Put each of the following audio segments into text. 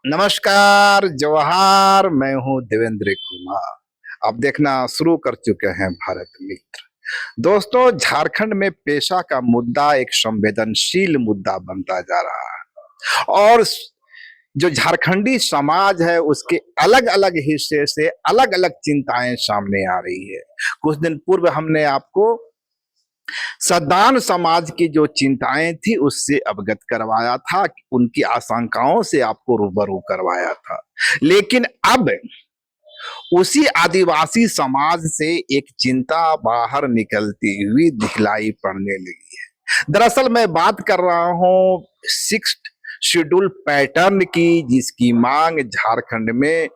नमस्कार, जवाहर। मैं हूं देवेंद्र कुमार। अब देखना शुरू कर चुके हैं भारत मित्र। दोस्तों, झारखंड में पेशा का मुद्दा एक संवेदनशील मुद्दा बनता जा रहा है और जो झारखंडी समाज है उसके अलग अलग हिस्से से अलग अलग चिंताएं सामने आ रही है। कुछ दिन पूर्व हमने आपको सद्दान समाज की जो चिंताएं थी उससे अवगत करवाया था, उनकी आशंकाओं से आपको रूबरू करवाया था। लेकिन अब उसी आदिवासी समाज से एक चिंता बाहर निकलती हुई दिखलाई पड़ने लगी है। दरअसल मैं बात कर रहा हूं सिक्स्थ शेड्यूल पैटर्न की, जिसकी मांग झारखंड में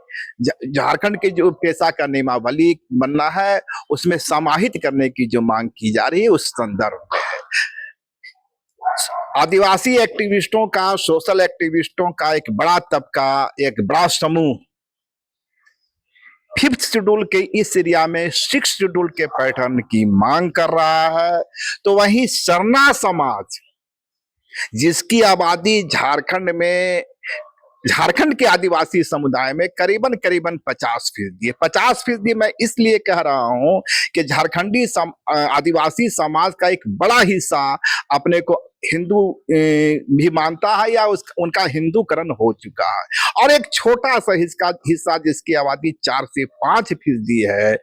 झारखंड के जो पेशा का नियमावली बनना है उसमें समाहित करने की जो मांग की जा रही है उस संदर्भ में आदिवासी एक्टिविस्टों का, सोशल एक्टिविस्टों का एक बड़ा तबका, एक बड़ा समूह फिफ्थ शेड्यूल के इस एरिया में सिक्स शेड्यूल के पैटर्न की मांग कर रहा है। तो वहीं सरना समाज, जिसकी आबादी झारखंड के आदिवासी समुदाय में करीबन करीबन 50% है। 50% मैं इसलिए कह रहा हूं कि झारखंडी आदिवासी समाज का एक बड़ा हिस्सा अपने को हिंदू भी मानता है या उनका हिंदूकरण हो चुका है, और एक छोटा सा हिस्सा जिसकी आबादी 4 से 5% है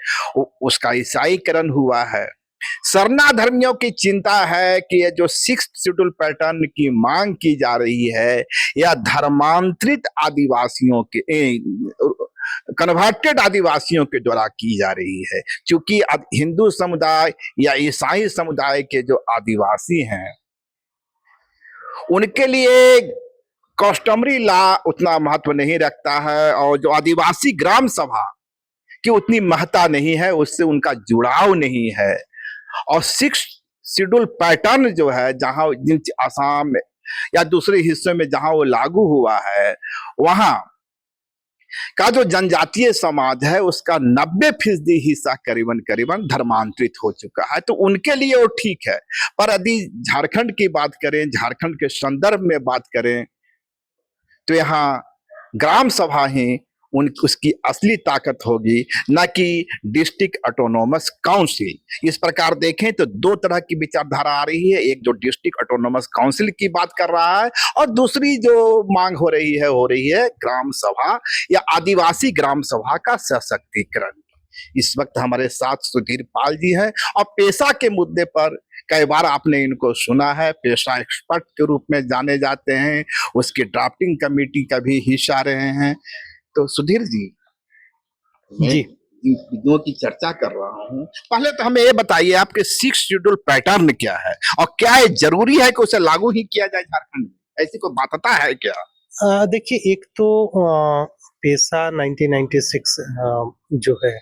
उसका ईसाईकरण हुआ है। सरना धर्मियों की चिंता है कि ये जो सिक्स्थ शेड्यूल पैटर्न की मांग की जा रही है या धर्मांतरित आदिवासियों के कन्वर्टेड आदिवासियों के द्वारा की जा रही है। क्योंकि हिंदू समुदाय या ईसाई समुदाय के जो आदिवासी हैं उनके लिए कस्टमरी लॉ उतना महत्व नहीं रखता है, और जो आदिवासी ग्राम सभा की उतनी महत्ता नहीं है, उससे उनका जुड़ाव नहीं है। और सिक्स शेड्यूल पैटर्न जो है, जहां जिन आसाम में या दूसरे हिस्सों में जहां वो लागू हुआ है, वहां का जो जनजातीय समाज है उसका 90% हिस्सा करीबन करीबन धर्मांतरित हो चुका है। तो उनके लिए वो ठीक है, पर यदि झारखंड की बात करें, झारखंड के संदर्भ में बात करें, तो यहाँ ग्राम सभा ही उसकी असली ताकत होगी, न कि डिस्ट्रिक्ट ऑटोनोमस काउंसिल। इस प्रकार देखें तो दो तरह की विचारधारा आ रही है। एक जो डिस्ट्रिक्ट ऑटोनोमस काउंसिल की बात कर रहा है, और दूसरी जो मांग हो रही है ग्राम सभा या आदिवासी ग्राम सभा का सशक्तिकरण। इस वक्त हमारे साथ सुधीर पाल जी हैं, और पेशा के मुद्दे पर कई बार आपने इनको सुना है, पेशा एक्सपर्ट के रूप में जाने जाते हैं, उसकी ड्राफ्टिंग कमेटी का भी हिस्सा रहे हैं। तो सुधीर जी, मैं जी इन विधियों की चर्चा कर रहा हूँ। पहले तो हमें ये बताइए आपके सिक्स शेड्यूल पैटर्न क्या है, और क्या ये जरूरी है कि उसे लागू ही किया जाए झारखंड में? ऐसी कोई बाध्यता है क्या? देखिए, एक तो पेशा 1996 जो है,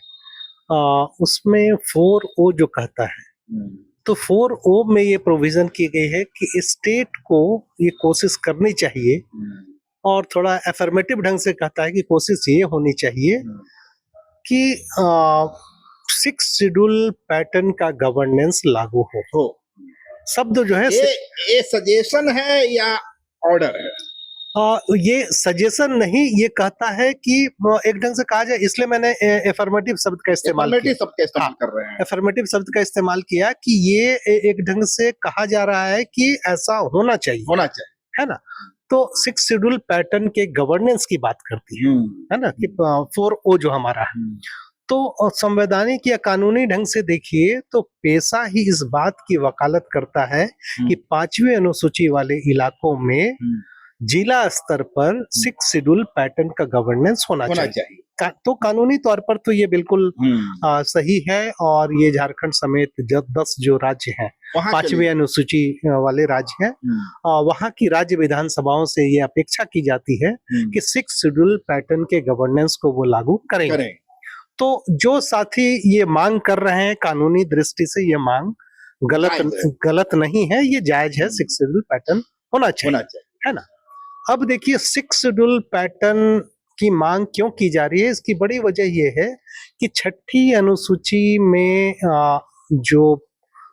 उसमें 4O जो कहता है, तो 4O में ये प्रोविजन की गई है कि स्टेट को ये कोशिश करनी चाहिए, और थोड़ा अफर्मेटिव ढंग से कहता है कि कोशिश ये होनी चाहिए कि सिक्स शेड्यूल पैटर्न का गवर्नेंस लागू हो। शब्द जो है ये सजेशन है या ऑर्डर है? ये सजेशन नहीं, ये कहता है कि एक ढंग से कहा जाए, इसलिए मैंने एफर्मेटिव शब्द का इस्तेमाल किया। शब्द का इस्तेमाल कर रहे हैं। एफर्मेटिव शब्द का इस्तेमाल किया कि ये एक ढंग से कहा जा रहा है कि ऐसा होना चाहिए, है ना। तो सिक्स शेड्यूल पैटर्न के गवर्नेंस की बात करती है ना, कि 4O जो हमारा है। तो संवैधानिक या कानूनी ढंग से देखिए तो पेशा ही इस बात की वकालत करता है कि 5वीं अनुसूची वाले इलाकों में जिला स्तर पर सिक्स शेड्यूल पैटर्न का गवर्नेंस होना चाहिए। तो कानूनी तौर पर तो ये बिल्कुल सही है, और ये झारखंड समेत 10 जो राज्य हैं, 5वीं अनुसूची वाले राज्य हैं, वहां की राज्य विधानसभाओं से ये अपेक्षा की जाती है कि सिक्स शेड्यूल पैटर्न के गवर्नेंस को वो लागू करेंगे। तो जो साथी ये मांग कर रहे हैं, कानूनी दृष्टि से ये मांग गलत नहीं है, ये जायज है। सिक्स शेड्यूल पैटर्न होना चाहिए, है ना। अब देखिए, सिक्स शेड्यूल पैटर्न की मांग क्यों की जा रही है, इसकी बड़ी वजह यह है कि 6ठी अनुसूची में जो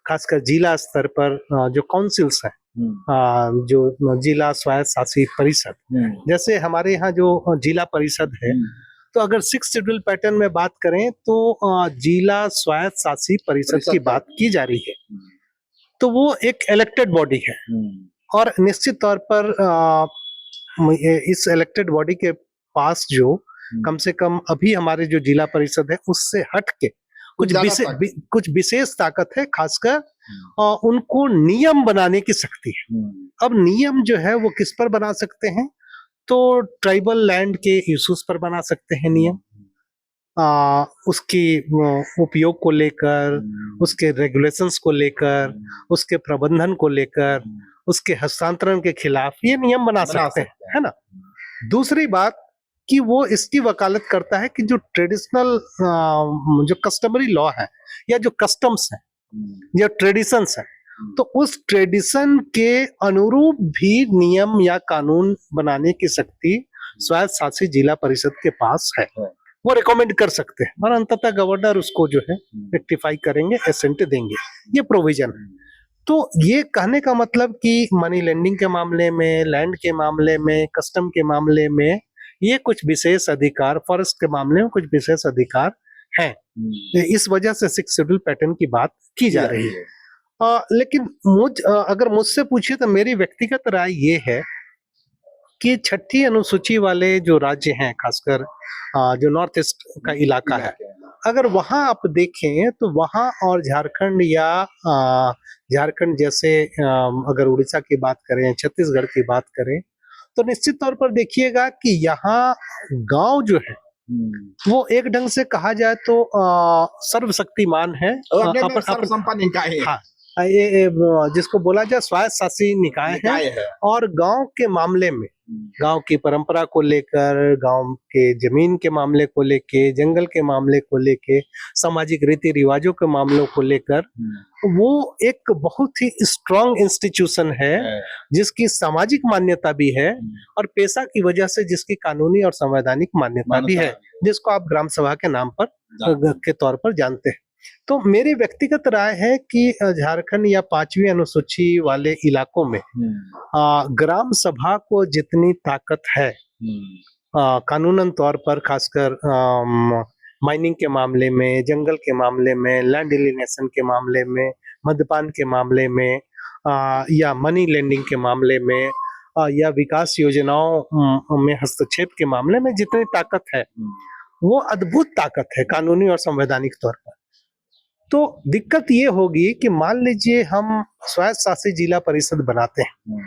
खासकर जिला स्तर पर जो काउंसिल्स हैं, जो जिला स्वायत्त शासी परिषद, जैसे हमारे यहाँ जो जिला परिषद है, तो अगर 6 शेड्यूल पैटर्न में बात करें तो जिला स्वायत्त शासी परिषद की बात की जा रही है, तो वो एक इलेक्टेड बॉडी है और निश्चित तौर पर इस इलेक्टेड बॉडी के पास जो कम से कम अभी हमारे जो जिला परिषद है उससे हट के कुछ विशेष ताकत है, खासकर उनको नियम बनाने की शक्ति है। अब नियम जो है वो किस पर बना सकते हैं, तो ट्राइबल लैंड के इश्यूज पर बना सकते हैं नियम, उसकी उपयोग को लेकर, उसके रेगुलेशंस को लेकर, उसके प्रबंधन को लेकर, उसके हस्तांतरण के खिलाफ ये नियम बना सकते हैं, है ना। दूसरी बात कि वो इसकी वकालत करता है कि जो ट्रेडिशनल जो कस्टमरी लॉ है या जो कस्टम्स है या ट्रेडिशंस है, तो उस ट्रेडिशन के अनुरूप भी नियम या कानून बनाने की शक्ति स्वायत्त शासी जिला परिषद के पास है। वो रिकमेंड कर सकते हैं और अंततः गवर्नर उसको जो है रेक्टिफाई करेंगे, एसेंट देंगे, ये प्रोविजन है। तो ये कहने का मतलब कि मनी लेंडिंग के मामले में, लैंड के मामले में, कस्टम के मामले में ये कुछ विशेष अधिकार, फॉरेस्ट के मामले में कुछ विशेष अधिकार हैं। इस वजह से 6 शेड्यूल पैटर्न की बात की जा रही है। लेकिन अगर मुझसे पूछिए तो मेरी व्यक्तिगत राय ये है कि 6ठी अनुसूची वाले जो राज्य हैं, खासकर जो नॉर्थ ईस्ट का इलाका है, अगर वहां आप देखें तो वहां और झारखंड या झारखंड जैसे अगर उड़ीसा की बात करें, छत्तीसगढ़ की बात करें, तो निश्चित तौर पर देखिएगा कि यहाँ गांव जो है वो एक ढंग से कहा जाए तो सर्वशक्तिमान है, हाँ, ये जिसको बोला जाए स्वायत्त शासी निकाय है। और गांव के मामले में, गांव की परंपरा को लेकर, गांव के जमीन के मामले को लेके, जंगल के मामले को लेके, सामाजिक रीति रिवाजों के मामलों को लेकर वो एक बहुत ही स्ट्रांग इंस्टीट्यूशन है जिसकी सामाजिक मान्यता भी है और पेशा की वजह से जिसकी कानूनी और संवैधानिक मान्यता भी है, जिसको आप ग्राम सभा के नाम पर के तौर पर जानते हैं। तो मेरी व्यक्तिगत राय है कि झारखंड या 5वीं अनुसूची वाले इलाकों में ग्राम सभा को जितनी ताकत है कानूनन तौर पर, खासकर माइनिंग के मामले में, जंगल के मामले में, लैंड एलिनेशन के मामले में, मद्यपान के मामले में, या मनी लेंडिंग के मामले में, या विकास योजनाओं में हस्तक्षेप के मामले में जितनी ताकत है वो अद्भुत ताकत है कानूनी और संवैधानिक तौर पर। तो दिक्कत ये होगी कि मान लीजिए हम स्वायत्त शासी जिला परिषद बनाते हैं,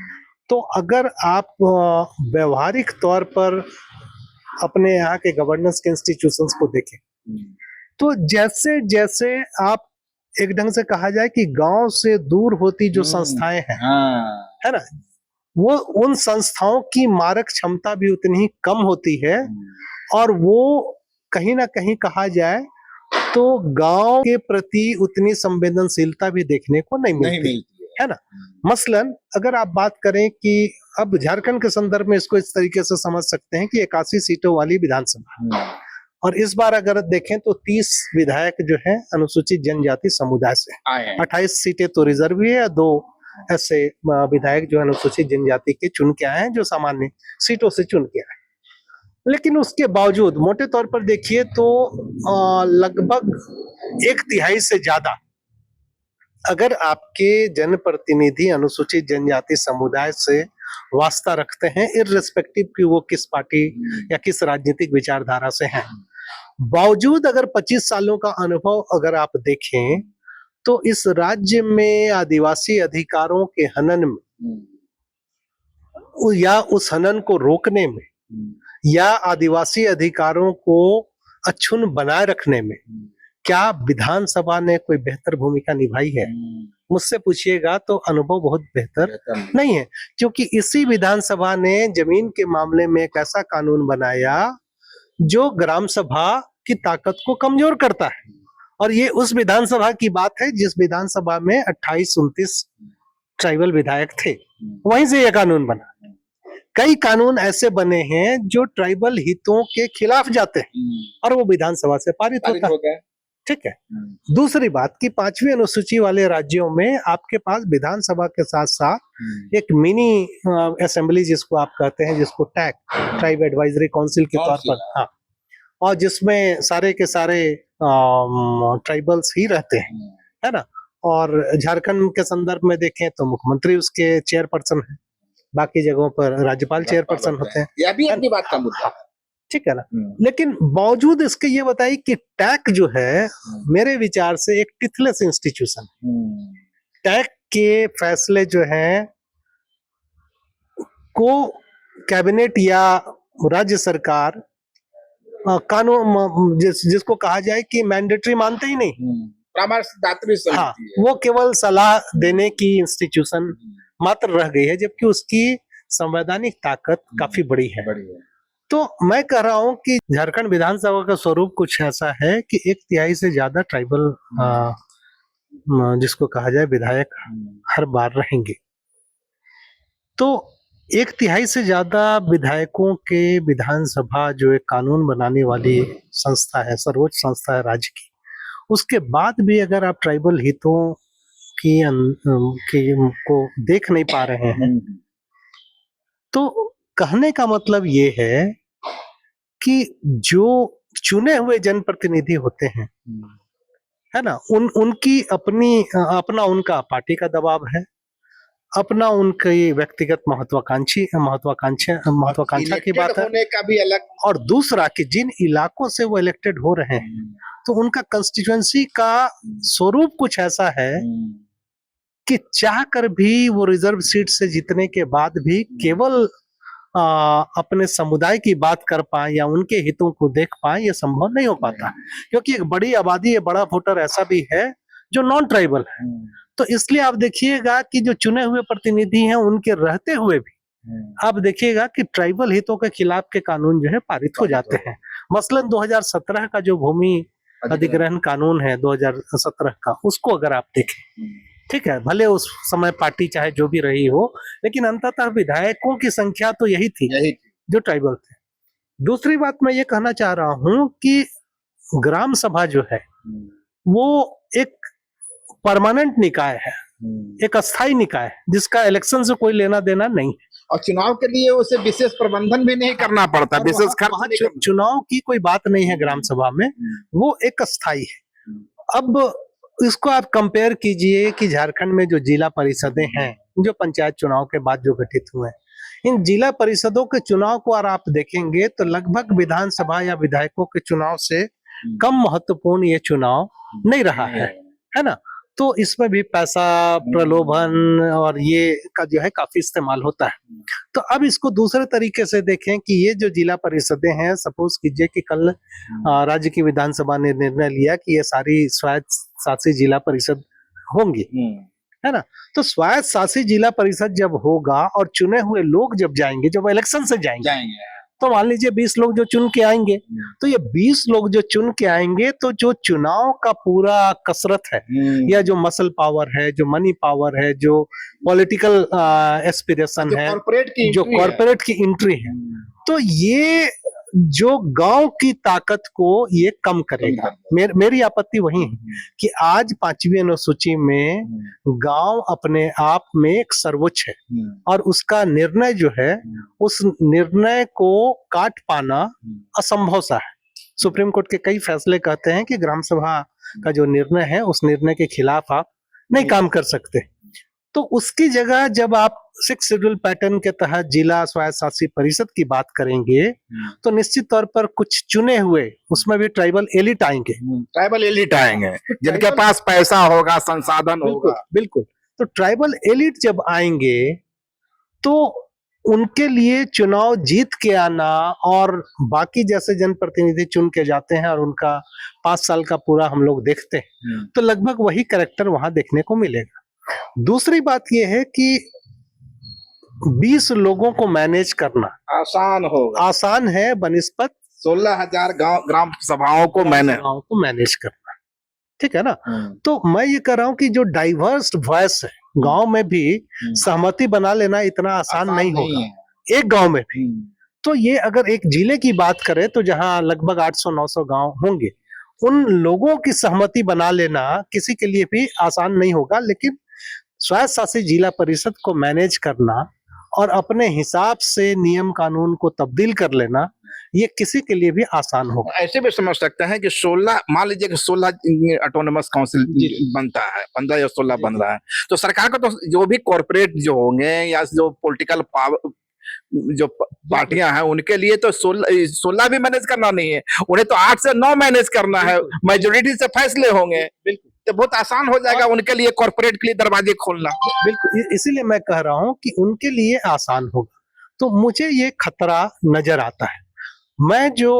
तो अगर आप व्यवहारिक तौर पर अपने यहाँ के गवर्नेंस के इंस्टीट्यूशंस को देखें, तो जैसे जैसे आप एक ढंग से कहा जाए कि गांव से दूर होती जो संस्थाएं हैं, है ना, वो उन संस्थाओं की मारक क्षमता भी उतनी ही कम होती है और वो कहीं ना कहीं कहा जाए तो गांव के प्रति उतनी संवेदनशीलता भी देखने को नहीं मिलती है ना। मसलन अगर आप बात करें कि अब झारखंड के संदर्भ में इसको इस तरीके से समझ सकते हैं कि 81 सीटों वाली विधानसभा, और इस बार अगर देखें तो 30 विधायक जो है अनुसूचित जनजाति समुदाय से, 28 सीटें तो रिजर्व ही है, 2 ऐसे विधायक जो अनुसूचित जनजाति के चुन के आए हैं, जो सामान्य सीटों से चुन के आए। लेकिन उसके बावजूद मोटे तौर पर देखिए तो लगभग 1/3 से ज्यादा अगर आपके जनप्रतिनिधि अनुसूचित जनजाति समुदाय से वास्ता रखते हैं, इर्रेस्पेक्टिव कि वो किस पार्टी या किस राजनीतिक विचारधारा से हैं, बावजूद अगर 25 सालों का अनुभव अगर आप देखें तो इस राज्य में आदिवासी अधिकारों के हनन में या उस हनन को रोकने में या आदिवासी अधिकारों को अक्षुण्ण बनाए रखने में क्या विधानसभा ने कोई बेहतर भूमिका निभाई है? मुझसे पूछिएगा तो अनुभव बहुत बेहतर नहीं है, क्योंकि इसी विधानसभा ने जमीन के मामले में एक ऐसा कानून बनाया जो ग्राम सभा की ताकत को कमजोर करता है। और ये उस विधानसभा की बात है जिस विधानसभा में 28-29 ट्राइबल विधायक थे, वहीं से यह कानून बना। कई कानून ऐसे बने हैं जो ट्राइबल हितों के खिलाफ जाते हैं और वो विधानसभा से पारित होता है, ठीक है। दूसरी बात कि 5वीं अनुसूची वाले राज्यों में आपके पास विधानसभा के साथ साथ एक मिनी असेंबली जिसको आप कहते हैं, जिसको टैक ट्राइब एडवाइजरी काउंसिल के तौर पर, हाँ, और जिसमें सारे के सारे ट्राइबल्स ही रहते हैं, है ना। और झारखंड के संदर्भ में देखें तो मुख्यमंत्री उसके चेयरपर्सन है, बाकी जगहों पर राज्यपाल चेयरपर्सन होते हैं। यह भी अपनी बात का मुद्दा है, ठीक है ना। लेकिन बावजूद इसके ये बताइए कि टैक जो है मेरे विचार से एक टिथलेस इंस्टीट्यूशन है। टैक के फैसले जो हैं को कैबिनेट या राज्य सरकार कानून जिसको कहा जाए कि मैंडेटरी मानते ही नहीं, परामर्शदात्री समिति हाँ, है। वो केवल सलाह देने की इंस्टीट्यूशन मात्र रह गई है, जबकि उसकी संवैधानिक ताकत काफी बड़ी है। तो मैं कह रहा हूं कि झारखंड विधानसभा का स्वरूप कुछ ऐसा है कि 1/3 से ज्यादा ट्राइबल जिसको कहा जाए विधायक हर बार रहेंगे। तो 1/3 से ज्यादा विधायकों के विधानसभा जो एक कानून बनाने वाली संस्था है, सर्वोच्च संस्था है राज्य की, उसके बाद भी अगर आप ट्राइबल हितों की को देख नहीं पा रहे हैं, तो कहने का मतलब ये है कि जो चुने हुए जनप्रतिनिधि होते हैं, है ना, उनकी अपना उनका पार्टी का दबाव है, अपना उनकी व्यक्तिगत महत्वाकांक्षा की बात है, होने का भी अलग। और दूसरा कि जिन इलाकों से वो इलेक्टेड हो रहे हैं, तो उनका कंस्टिट्यूएंसी का स्वरूप कुछ ऐसा है कि चाह कर भी वो रिजर्व सीट से जीतने के बाद भी केवल अपने समुदाय की बात कर पाए या उनके हितों को देख पाए, ये संभव नहीं हो पाता, क्योंकि एक बड़ी आबादी, एक बड़ा वोटर ऐसा भी है जो नॉन ट्राइबल है। तो इसलिए आप देखिएगा कि जो चुने हुए प्रतिनिधि हैं, उनके रहते हुए भी आप देखिएगा कि ट्राइबल हितों के खिलाफ के कानून जो है पारित हो जाते हैं। मसलन 2017 का जो भूमि अधिग्रहण कानून है 2017 का, उसको अगर आप देखें, ठीक है, भले उस समय पार्टी चाहे जो भी रही हो, लेकिन अंततः विधायकों की संख्या तो यही थी जो ट्राइबल थे। दूसरी बात मैं ये कहना चाह रहा हूं कि ग्राम सभा जो है वो एक परमानेंट निकाय है, एक अस्थायी निकाय है, जिसका इलेक्शन से कोई लेना देना नहीं है, और चुनाव के लिए उसे विशेष प्रबंधन भी नहीं करना पड़ता, विशेष खर्च चुनाव की कोई बात नहीं है ग्राम सभा में, वो एक अस्थायी है। अब इसको आप कंपेयर कीजिए कि झारखंड में जो जिला परिषदें हैं, जो पंचायत चुनाव के बाद जो गठित हुए, इन जिला परिषदों के चुनाव को अगर आप देखेंगे तो लगभग विधानसभा या विधायकों के चुनाव से कम महत्वपूर्ण ये चुनाव नहीं रहा है ना। तो इसमें भी पैसा, प्रलोभन और ये का जो है काफी इस्तेमाल होता है। तो अब इसको दूसरे तरीके से देखें कि ये जो जिला परिषदें हैं, सपोज कीजिए कि कल राज्य की विधानसभा ने निर्णय लिया कि ये सारी स्वायत्त शासी जिला परिषद होंगी, है ना। तो स्वायत्त शासी जिला परिषद जब होगा और चुने हुए लोग जब जाएंगे, जब इलेक्शन से जाएंगे, तो मान लीजिए 20 लोग जो चुन के आएंगे, तो ये 20 लोग जो चुन के आएंगे, तो जो चुनाव का पूरा कसरत है या जो मसल पावर है, जो मनी पावर है, जो पॉलिटिकल एस्पिरेशन है, जो कॉर्पोरेट की एंट्री है, तो ये जो गांव की ताकत को ये कम करेगा। मेरी आपत्ति वही है कि आज 5वीं अनुसूची में गांव अपने आप में एक सर्वोच्च है, और उसका निर्णय जो है, उस निर्णय को काट पाना असंभव सा है। सुप्रीम कोर्ट के कई फैसले कहते हैं कि ग्राम सभा का जो निर्णय है, उस निर्णय के खिलाफ आप नहीं काम कर सकते। तो उसकी जगह जब आप 6 शेड्यूल पैटर्न के तहत जिला स्वायत्त शासी परिषद की बात करेंगे, तो निश्चित तौर पर कुछ चुने हुए, उसमें भी ट्राइबल एलिट आएंगे, जिनके पास पैसा होगा, संसाधन होगा। बिल्कुल। तो ट्राइबल एलिट जब आएंगे, तो उनके लिए चुनाव जीत के आना, और बाकी जैसे जनप्रतिनिधि चुन के जाते हैं और उनका 5 साल का पूरा हम लोग देखते हैं, तो लगभग वही कैरेक्टर वहां देखने को मिलेगा। दूसरी बात यह है कि 20 लोगों को मैनेज करना आसान है बनिस्बत 16,000 ग्राम सभाओं को मैनेज करना, ठीक है ना। तो मैं ये कह रहा हूं कि जो डाइवर्स वॉइस है, गांव में भी सहमति बना लेना इतना आसान नहीं होगा, एक गांव में भी। तो ये अगर एक जिले की बात करें तो जहां लगभग 800-900 गांव होंगे, उन लोगों की सहमति बना लेना किसी के लिए भी आसान नहीं होगा, लेकिन स्वायत्त शासित जिला परिषद को मैनेज करना और अपने हिसाब से नियम कानून को तब्दील कर लेना, ये किसी के लिए भी आसान होगा। ऐसे भी समझ सकते हैं कि 16, मान लीजिए कि 16 ऑटोनोमस काउंसिल बनता है, 15 या 16 बन रहा है, तो सरकार को तो जो भी कॉर्पोरेट जो होंगे या जो पॉलिटिकल पावर जो पार्टियां हैं उनके लिए तो 16 भी मैनेज करना नहीं है, उन्हें तो 8 से 9 मैनेज करना है, मेजोरिटी से फैसले होंगे, तो बहुत आसान हो जाएगा उनके लिए कॉर्पोरेट के लिए दरवाजे खोलना। बिल्कुल, इसीलिए मैं कह रहा हूं कि उनके लिए आसान होगा। तो मुझे ये खतरा नजर आता है। मैं जो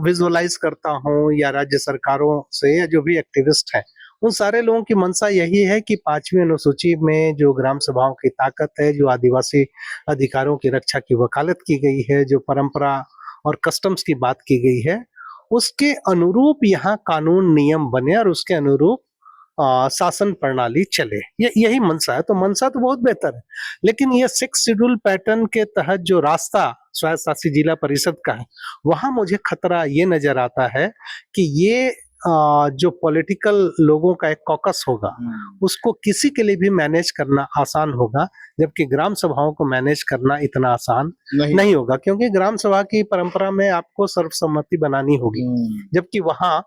विजुअलाइज करता हूं या राज्य सरकारों से या जो भी एक्टिविस्ट हैं, उन सारे लोगों की मंशा यही है कि 5वीं अनुसूची में जो ग्राम सभाओं की ताकत है, जो आदिवासी अधिकारों की रक्षा की वकालत की गई है, जो परंपरा और कस्टम्स की बात की गई है, उसके अनुरूप यहाँ कानून नियम बने और उसके अनुरूप शासन प्रणाली चले। यही मंशा है। तो मंशा तो बहुत बेहतर है, लेकिन ये 6 शेड्यूल पैटर्न के तहत जो रास्ता स्वायत्त शासित जिला परिषद का है, वहां मुझे खतरा ये नजर आता है कि ये जो पॉलिटिकल लोगों का एक कॉकस होगा, उसको किसी के लिए भी मैनेज करना आसान होगा, जबकि ग्राम सभाओं को मैनेज करना इतना आसान नहीं होगा, क्योंकि ग्राम सभा की परंपरा में आपको सर्वसम्मति बनानी होगी, जबकि वहां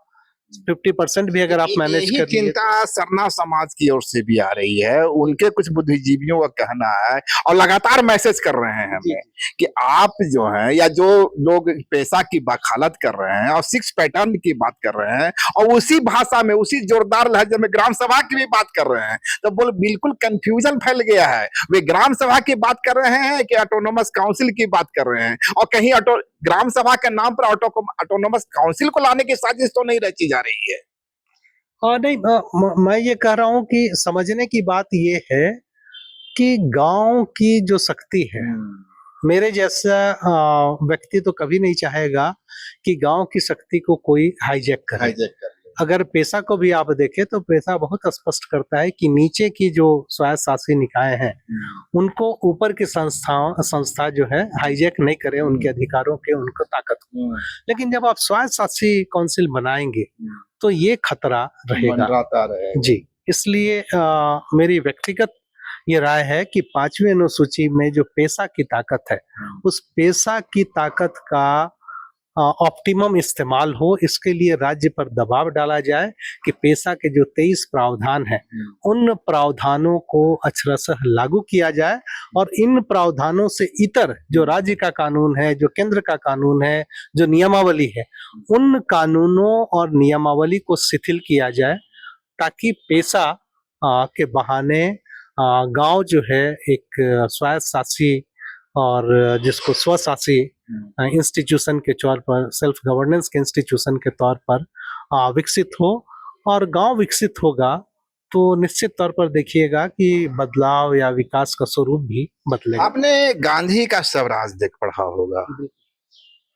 50% भी अगर आप मैनेज कर लिए। चिंता सरना समाज की ओर से भी आ रही है, उनके कुछ बुद्धिजीवियों का कहना है और लगातार मैसेज कर रहे हैं हमें कि आप जो है या जो लोग पैसा की वकालत कर रहे हैं और 6 पैटर्न की बात कर रहे हैं और उसी भाषा में उसी जोरदार लहजे में ग्राम सभा की भी बात कर रहे हैं, तो बोल बिल्कुल कंफ्यूजन फैल गया है। वे ग्राम सभा की बात कर रहे हैं कि ऑटोनोमस काउंसिल की बात कर रहे हैं, और कहीं ग्राम सभा के नाम पर ऑटोनोमस काउंसिल को लाने की साजिश तो नहीं रची जा रही है। और नहीं, मैं ये कह रहा हूं कि समझने की बात ये है कि गांव की जो शक्ति है, मेरे जैसा व्यक्ति तो कभी नहीं चाहेगा कि गांव की शक्ति को कोई हाईजैक करे। अगर पेशा को भी आप देखें तो पेशा बहुत स्पष्ट करता है कि नीचे की जो स्वायत्त शासी निकाय हैं, उनको ऊपर की संस्था जो है हाईजैक नहीं करे उनके अधिकारों के, उनको ताकत को। लेकिन जब आप स्वायत्त शासी काउंसिल बनाएंगे तो ये खतरा रहेगा जी। इसलिए मेरी व्यक्तिगत ये राय है कि 5वीं अनुसूची में जो पेशा की ताकत है, उस पेशा की ताकत का ऑप्टिमम इस्तेमाल हो, इसके लिए राज्य पर दबाव डाला जाए कि पेशा के जो 23 प्रावधान हैं, उन प्रावधानों को अक्षरशः लागू किया जाए और इन प्रावधानों से इतर जो राज्य का कानून है, जो केंद्र का कानून है, जो नियमावली है, उन कानूनों और नियमावली को शिथिल किया जाए, ताकि पेशा के बहाने गांव जो है एक स्वायत्त शासी और जिसको स्वशासी इंस्टीट्यूशन के तौर पर, सेल्फ गवर्नेंस के इंस्टीट्यूशन के तौर पर विकसित हो, और गांव विकसित होगा तो निश्चित तौर पर देखिएगा कि बदलाव या विकास का स्वरूप भी बदलेगा। आपने गांधी का स्वराज देख पढ़ा होगा,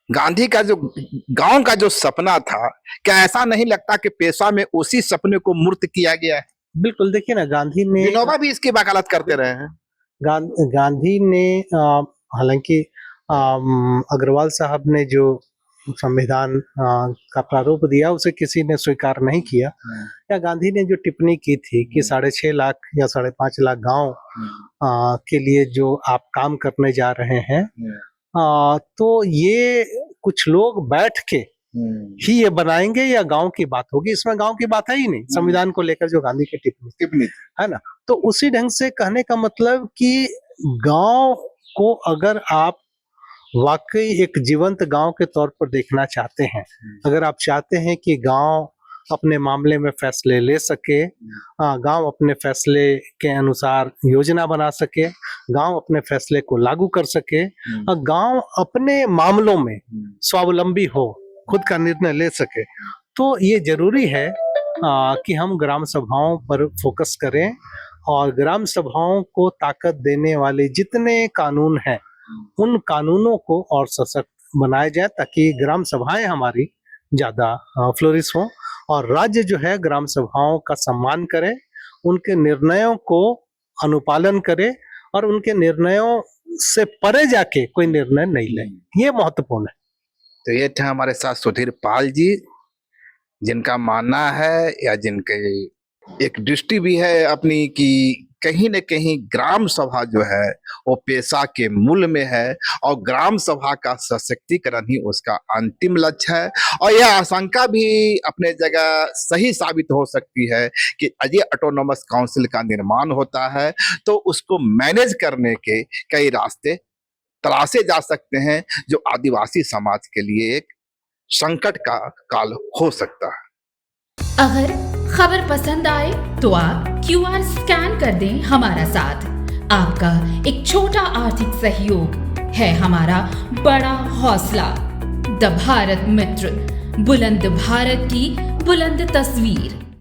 गांधी का जो गांव का जो सपना था, क्या ऐसा नहीं लगता कि पेशा में उसी सपने को मूर्त किया गया है? बिल्कुल, देखिए ना, गांधी ने, विनोबा भी इसकी वकालत करते रहे हैं। गांधी ने हालांकि अग्रवाल साहब ने जो संविधान का प्रारूप दिया उसे किसी ने स्वीकार नहीं किया, या गांधी ने जो टिप्पणी की थी कि 6.5 लाख या 5.5 लाख गांव के लिए जो आप काम करने जा रहे हैं, तो ये कुछ लोग बैठ के ही ये बनाएंगे या गांव की बात होगी, इसमें गांव की बात है ही नहीं। संविधान को लेकर जो गांधी की टिप्पणी है ना, तो उसी ढंग से कहने का मतलब कि गांव को अगर आप वाकई एक जीवंत गांव के तौर पर देखना चाहते हैं, अगर आप चाहते हैं कि गांव अपने मामले में फैसले ले सके, गांव अपने फैसले के अनुसार योजना बना सके, गांव अपने फैसले को लागू कर सके, गांव अपने मामलों में स्वावलंबी हो, खुद का निर्णय ले सके, तो ये जरूरी है कि हम ग्राम सभाओं पर फोकस करें और ग्राम सभाओं को ताकत देने वाले जितने कानून हैं, उन कानूनों को और सशक्त बनाया जाए, ताकि ग्राम सभाएं हमारी ज्यादा फ्लोरिश हों और राज्य जो है ग्राम सभाओं का सम्मान करे, उनके निर्णयों को अनुपालन करे और उनके निर्णयों से परे जाके कोई निर्णय नहीं ले। ये महत्वपूर्ण है। तो ये थे हमारे साथ सुधीर पाल जी, जिनका मानना है या जिनके एक दृष्टि भी है अपनी कि कहीं न कहीं ग्राम सभा जो है वो पेशा के मूल में है और ग्राम सभा का सशक्तिकरण ही उसका अंतिम लक्ष्य है। और यह आशंका भी अपने जगह सही साबित हो सकती है कि ये ऑटोनोमस काउंसिल का निर्माण होता है तो उसको मैनेज करने के कई रास्ते तलाशे जा सकते हैं जो आदिवासी समाज के लिए एक संकट का काल हो सकता है। अगर खबर पसंद आए तो आप QR स्कैन कर दें हमारा साथ। आपका एक छोटा आर्थिक सहयोग है हमारा बड़ा हौसला। द भारत मित्र, बुलंद भारत की बुलंद तस्वीर।